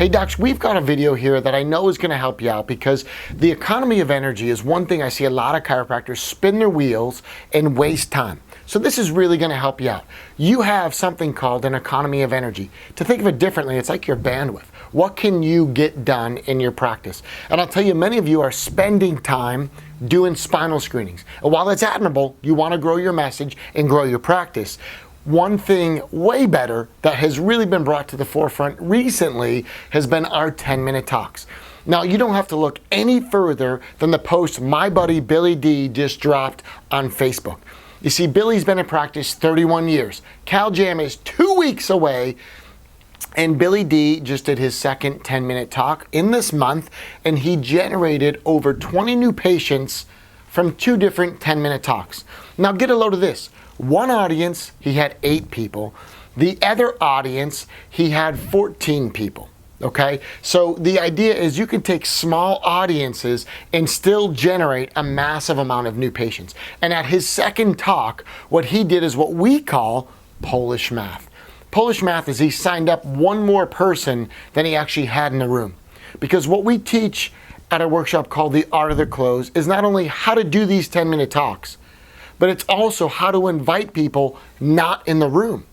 Hey docs, we've got a video here that I know is going to help you out because the economy of energy is one thing I see a lot of chiropractors spin their wheels and waste time. So this is really going to help you out. You have something called an economy of energy. To think of it differently, it's like your bandwidth. What can you get done in your practice? And I'll tell you, many of you are spending time doing spinal screenings. And while it's admirable, you want to grow your message and grow your practice. One thing way better that has really been brought to the forefront recently has been our 10-minute talks. Now, you don't have to look any further than the post my buddy Billy D just dropped on Facebook. You see, Billy's been in practice 31 years. CalJam is 2 weeks away, and Billy D just did his second 10-minute talk in this month, and he generated over 20 new patients from 2 different 10-minute talks. Now, get a load of this. One audience, he had 8 people. The other audience, he had 14 people. Okay, so the idea is you can take small audiences and still generate a massive amount of new patients. And at his second talk, what he did is what we call Polish math. Polish math is he signed up one more person than he actually had in the room. Because what we teach at a workshop called The Art of the Close is not only how to do these 10-minute talks, but it's also how to invite people not in the room.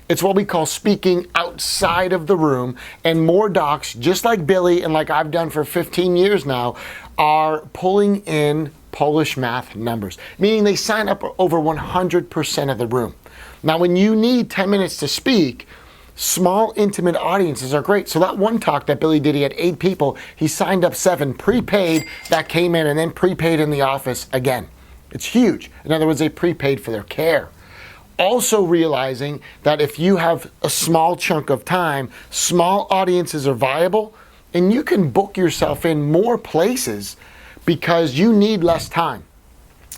It's what we call speaking outside of the room, and more docs, just like Billy and like I've done for 15 years now, are pulling in Polish math numbers, meaning they sign up over 100% of the room. Now, when you need 10 minutes to speak, small, intimate audiences are great. So that one talk that Billy did, he had 8 people. He signed up 7 prepaid that came in and then prepaid in the office again. It's huge. In other words, they prepaid for their care. Also realizing that if you have a small chunk of time, small audiences are viable, and you can book yourself in more places because you need less time.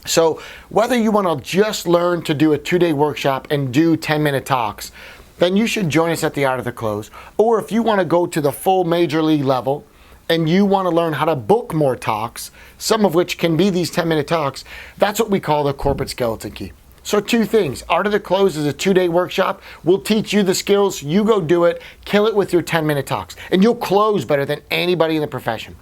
So whether you want to just learn to do a 2-day workshop and do 10-minute talks, then you should join us at The Art of the Close. Or if you want to go to the full major league level and you want to learn how to book more talks, some of which can be these 10-minute talks, that's what we call the corporate skeleton key. So 2 things. Art of the Close is a 2-day workshop. We'll teach you the skills. You go do it. Kill it with your 10-minute talks. And you'll close better than anybody in the profession.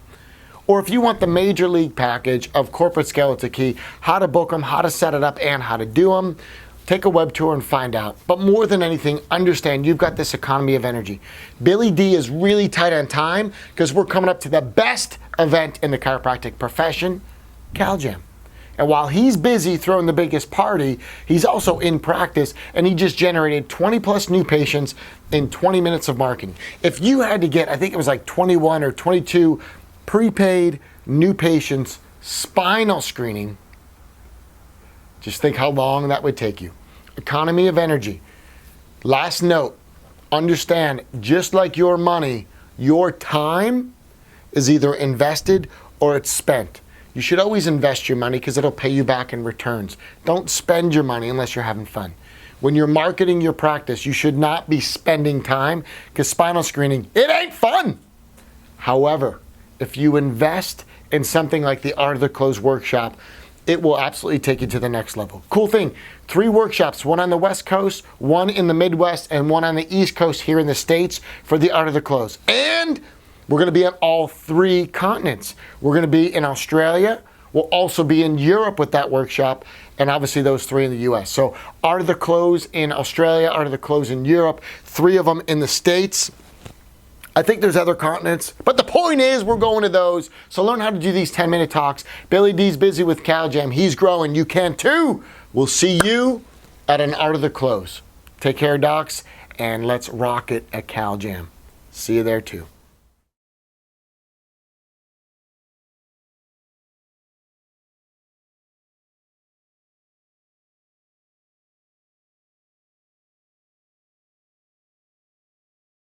Or if you want the major league package of corporate skeleton key, how to book them, how to set it up, and how to do them, take a web tour and find out. But more than anything, understand you've got this economy of energy. Billy D is really tight on time because we're coming up to the best event in the chiropractic profession, CalJam. And while he's busy throwing the biggest party, he's also in practice, and he just generated 20 plus new patients in 20 minutes of marketing. If you had to get, I think it was like 21 or 22 prepaid new patients spinal screening, just think how long that would take you. Economy of energy. Last note, understand, just like your money, your time is either invested or it's spent. You should always invest your money because it'll pay you back in returns. Don't spend your money unless you're having fun. When you're marketing your practice, you should not be spending time because spinal screening, it ain't fun. However, if you invest in something like the Art of the Close workshop, it will absolutely take you to the next level. Cool thing, 3 workshops, one on the West Coast, one in the Midwest, and one on the East Coast here in the States for the Art of the Close. And we're going to be on all 3 continents. We're going to be in Australia. We'll also be in Europe with that workshop, and obviously those 3 in the US. So Art of the Close in Australia, Art of the Close in Europe, 3 of them in the States. I think there's other continents, but the point is we're going to those. So learn how to do these 10-minute talks. Billy D's busy with CalJam. He's growing. You can too. We'll see you at an Art of the Close. Take care, docs, and let's rock it at CalJam. See you there too.